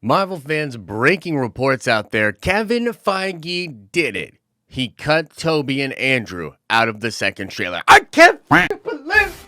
Marvel fans, breaking reports out there. Kevin Feige did it. He cut Tobey and Andrew out of the second trailer. I can't believe.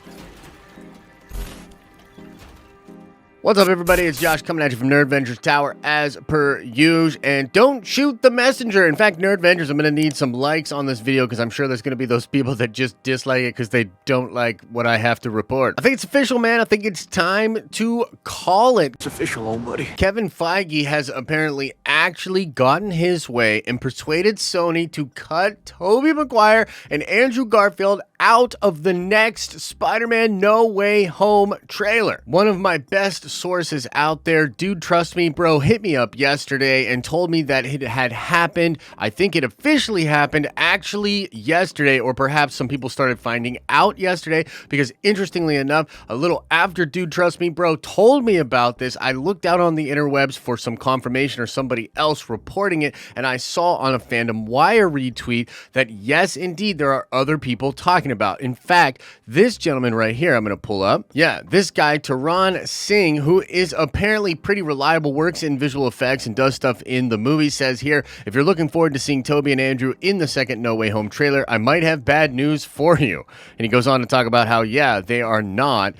What's up, everybody? It's Josh coming at you from Nerd Ventures Tower as per usual. And don't shoot the messenger. In fact, Nerd Ventures, I'm going to need some likes on this video because I'm sure there's going to be those people that just dislike it because they don't like what I have to report. I think it's official, man. I think it's time to call it. It's official, old buddy. Kevin Feige has apparently actually gotten his way and persuaded Sony to cut Tobey Maguire and Andrew Garfield out of the next Spider-Man No Way Home trailer. One of my best sources out there, dude, trust me, bro, hit me up yesterday and told me that it had happened. I think it officially happened actually yesterday, or perhaps some people started finding out yesterday because, interestingly enough, a little after dude, trust me, bro, told me about this, I looked out on the interwebs for some confirmation or somebody else reporting it, and I saw on a Fandom Wire retweet that yes, indeed, there are other people talking about. In fact, this gentleman right here, I'm going to pull up. Yeah, this guy, Taran Singh, who is apparently pretty reliable, works in visual effects and does stuff in the movie, says here, if you're looking forward to seeing Tobey and Andrew in the second No Way Home trailer, I might have bad news for you. And he goes on to talk about how, yeah, they are not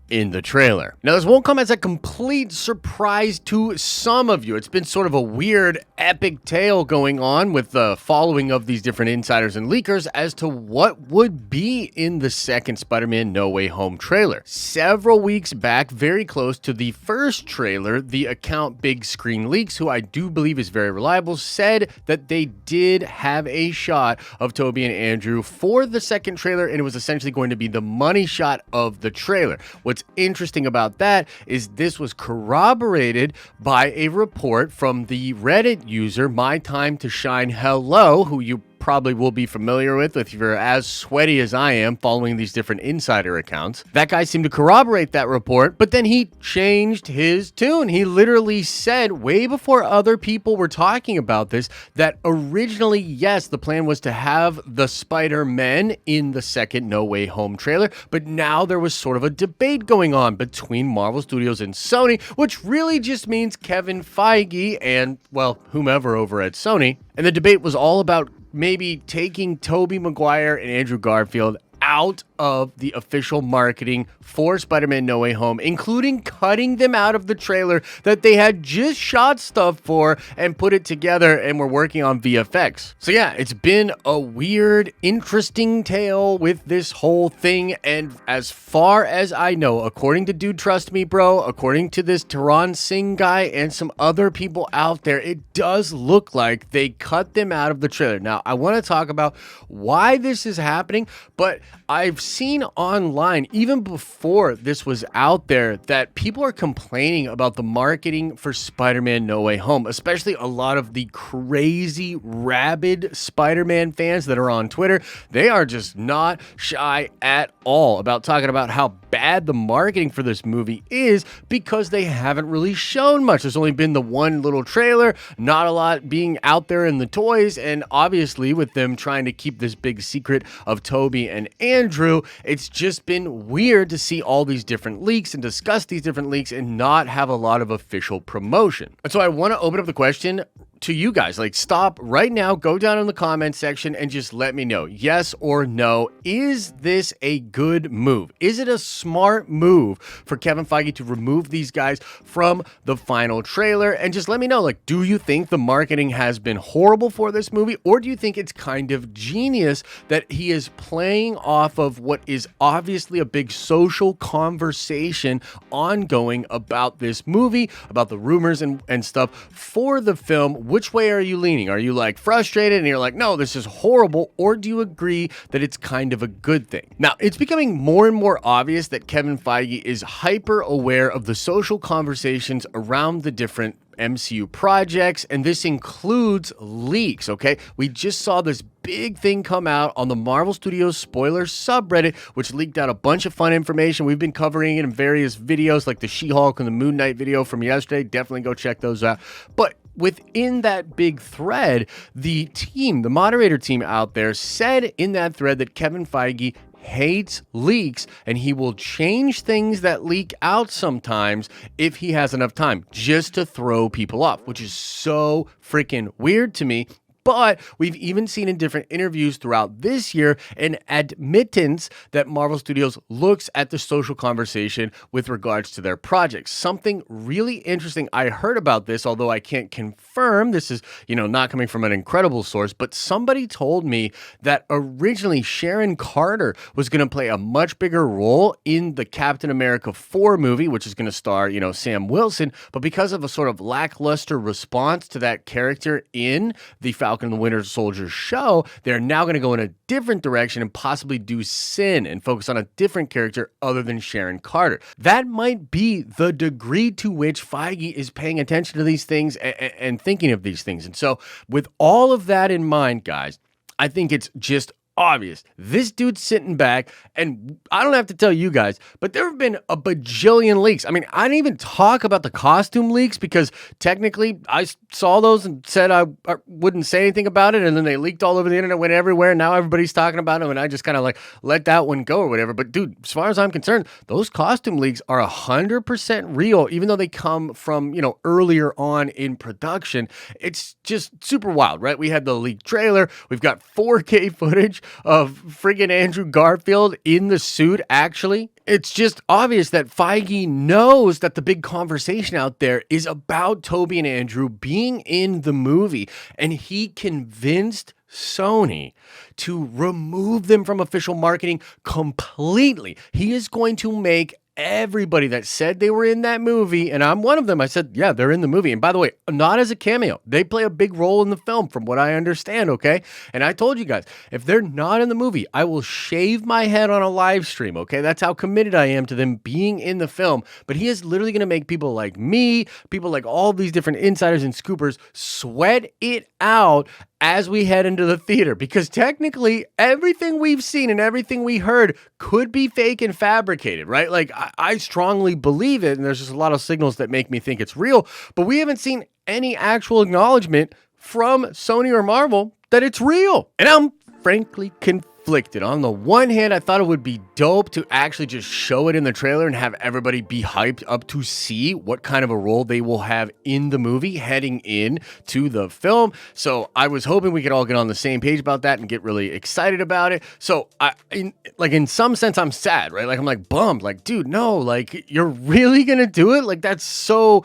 in the trailer. Now, this won't come as a complete surprise to some of you. It's been sort of a weird, epic tale going on with the following of these different insiders and leakers as to what would be in the second Spider-Man No Way Home trailer. Several weeks back, very close to the first trailer, the account Big Screen Leaks, who I do believe is very reliable, said that they did have a shot of Tobey and Andrew for the second trailer, and it was essentially going to be the money shot of the trailer. What's interesting about that is this was corroborated by a report from the Reddit user My Time to Shine Hello, who you probably will be familiar with if you're as sweaty as I am following these different insider accounts. That guy seemed to corroborate that report, but then he changed his tune. He literally said way before other people were talking about this that originally, yes, the plan was to have the Spider-Men in the second No Way Home trailer, but now there was sort of a debate going on between Marvel Studios and Sony, which really just means Kevin Feige and, well, whomever over at Sony. And the debate was all about maybe taking Tobey Maguire and Andrew Garfield out of the official marketing for Spider-Man No Way Home, including cutting them out of the trailer that they had just shot stuff for and put it together and were working on VFX. So yeah, it's been a weird, interesting tale with this whole thing, and as far as I know, according to Dude Trust Me Bro, according to this Taran Singh guy and some other people out there, it does look like they cut them out of the trailer. Now, I want to talk about why this is happening, but I've seen online, even before this was out there, that people are complaining about the marketing for Spider-Man No Way Home, especially a lot of the crazy, rabid Spider-Man fans that are on Twitter. They are just not shy at all about talking about how bad the marketing for this movie is because they haven't really shown much. There's only been the one little trailer, not a lot being out there in the toys, and obviously with them trying to keep this big secret of Tobey and Andrew, it's just been weird to see all these different leaks and discuss these different leaks and not have a lot of official promotion. And so I want to open up the question to you guys, like, stop right now, go down in the comment section and just let me know, yes or no, is this a good move? Is it a smart move for Kevin Feige to remove these guys from the final trailer? And just let me know, like, do you think the marketing has been horrible for this movie, or do you think it's kind of genius that he is playing off of what is obviously a big social conversation ongoing about this movie, about the rumors and stuff for the film? Which way are you leaning? Are you like frustrated and you're like, no, this is horrible? Or do you agree that it's kind of a good thing? Now, it's becoming more and more obvious that Kevin Feige is hyper aware of the social conversations around the different MCU projects, and this includes leaks, okay? We just saw this big thing come out on the Marvel Studios spoiler subreddit, which leaked out a bunch of fun information. We've been covering it in various videos, like the She-Hulk and the Moon Knight video from yesterday. Definitely go check those out. But within that big thread, the moderator team out there said in that thread that Kevin Feige hates leaks, and he will change things that leak out sometimes if he has enough time, just to throw people off, which is so freaking weird to me. But we've even seen in different interviews throughout this year an admittance that Marvel Studios looks at the social conversation with regards to their projects. Something really interesting I heard about this, although I can't confirm, this is, not coming from an incredible source, but somebody told me that originally Sharon Carter was going to play a much bigger role in the Captain America 4 movie, which is going to star, Sam Wilson, but because of a sort of lackluster response to that character in the Falcon and the Winter Soldier show, they're now going to go in a different direction and possibly do Sin and focus on a different character other than Sharon Carter. That might be the degree to which Feige is paying attention to these things and thinking of these things. And so with all of that in mind, guys, I think it's just obvious. This dude's sitting back, and I don't have to tell you guys, but there have been a bajillion leaks. I mean, I didn't even talk about the costume leaks because technically I saw those and said I wouldn't say anything about it, and then they leaked all over the internet, went everywhere, and now everybody's talking about them, and I just kind of let that one go or whatever. But dude, as far as I'm concerned, those costume leaks are 100% real, even though they come from, earlier on in production. It's just super wild, right? We had the leaked trailer. We've got 4K footage of friggin' Andrew Garfield in the suit, actually. It's just obvious that Feige knows that the big conversation out there is about Tobey and Andrew being in the movie, and he convinced Sony to remove them from official marketing completely. He is going to make everybody that said they were in that movie, and I'm one of them, I said, yeah, they're in the movie. And by the way, not as a cameo. They play a big role in the film from what I understand, okay? And I told you guys, if they're not in the movie, I will shave my head on a live stream, okay? That's how committed I am to them being in the film. But he is literally going to make people like me, people like all these different insiders and scoopers sweat it out as we head into the theater, because technically everything we've seen and everything we heard could be fake and fabricated, right? Like I strongly believe it, and there's just a lot of signals that make me think it's real, but we haven't seen any actual acknowledgement from Sony or Marvel that it's real. And I'm frankly conflicted. On the one hand, I thought it would be dope to actually just show it in the trailer and have everybody be hyped up to see what kind of a role they will have in the movie heading in to the film. So I was hoping we could all get on the same page about that and get really excited about it. So in some sense, I'm sad, right? Like I'm bummed, dude, no, you're really gonna do it? That's so,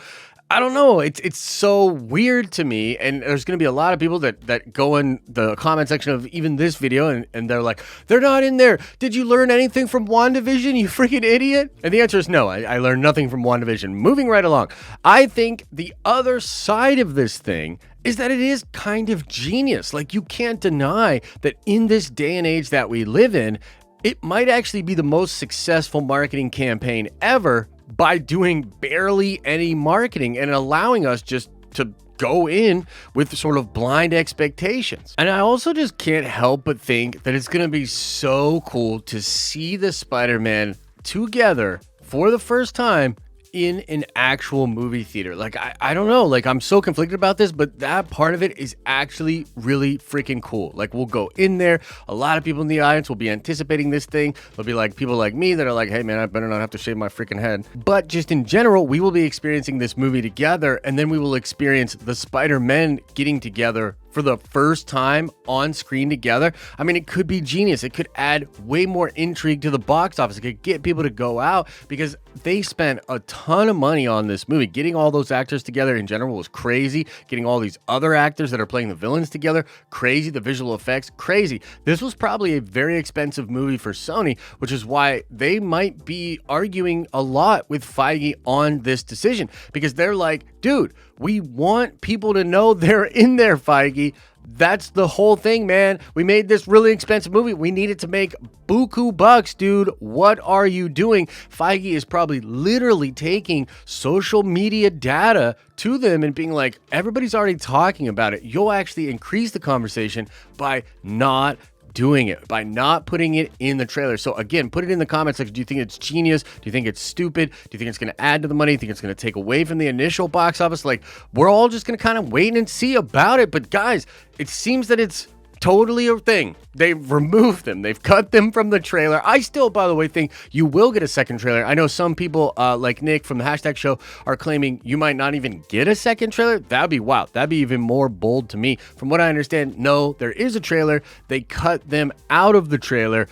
I don't know. It's so weird to me, and there's going to be a lot of people that go in the comment section of even this video, and they're like, they're not in there. Did you learn anything from WandaVision, you freaking idiot? And the answer is no, I learned nothing from WandaVision. Moving right along, I think the other side of this thing is that it is kind of genius. You can't deny that in this day and age that we live in, it might actually be the most successful marketing campaign ever by doing barely any marketing and allowing us just to go in with sort of blind expectations. And I also just can't help but think that it's going to be so cool to see the Spider-Man together for the first time in an actual movie theater. I don't know, I'm so conflicted about this, but that part of it is actually really freaking cool. We'll go in there, a lot of people in the audience will be anticipating this thing. There'll be people like me that are like, hey man, I better not have to shave my freaking head. But just in general, we will be experiencing this movie together, and then we will experience the Spider-Men getting together for the first time on screen together. I mean, it could be genius. It could add way more intrigue to the box office. It could get people to go out because they spent a ton of money on this movie. Getting all those actors together in general was crazy. Getting all these other actors that are playing the villains together, crazy. The visual effects, crazy. This was probably a very expensive movie for Sony, which is why they might be arguing a lot with Feige on this decision, because they're like, dude, we want people to know they're in there, Feige. That's the whole thing, man. We made this really expensive movie. We needed to make buku bucks, dude. What are you doing? Feige is probably literally taking social media data to them and being like, everybody's already talking about it. You'll actually increase the conversation by not doing it, by not putting it in the trailer. So again, put it in the comments section. Do you think it's genius? Do you think it's stupid? Do you think it's going to add to the money? Do you think it's going to take away from the initial box office? We're all just going to kind of wait and see about it. But guys, it seems that it's totally a thing. They've removed them. They've cut them from the trailer. I still, by the way, think you will get a second trailer. I know some people, like Nick from the Hashtag Show, are claiming you might not even get a second trailer. That'd be wild. That'd be even more bold to me. From what I understand, no, there is a trailer. They cut them out of the trailer.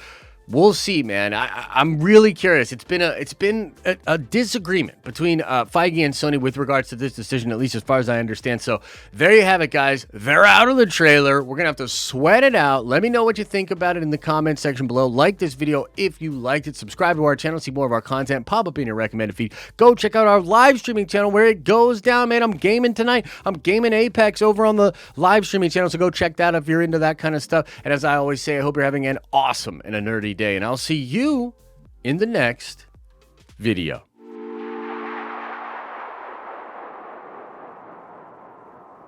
We'll see, man. I'm really curious. It's been a disagreement between Feige and Sony with regards to this decision, at least as far as I understand. So there you have it, guys. They're out of the trailer. We're gonna have to sweat it out. Let me know what you think about it in the comment section below. Like this video if you liked it. Subscribe to our channel, see more of our content. Pop up in your recommended feed. Go check out our live streaming channel where it goes down, man. I'm gaming tonight. I'm gaming Apex over on the live streaming channel. So go check that out if you're into that kind of stuff. And as I always say, I hope you're having an awesome and a nerdy day, and I'll see you in the next video.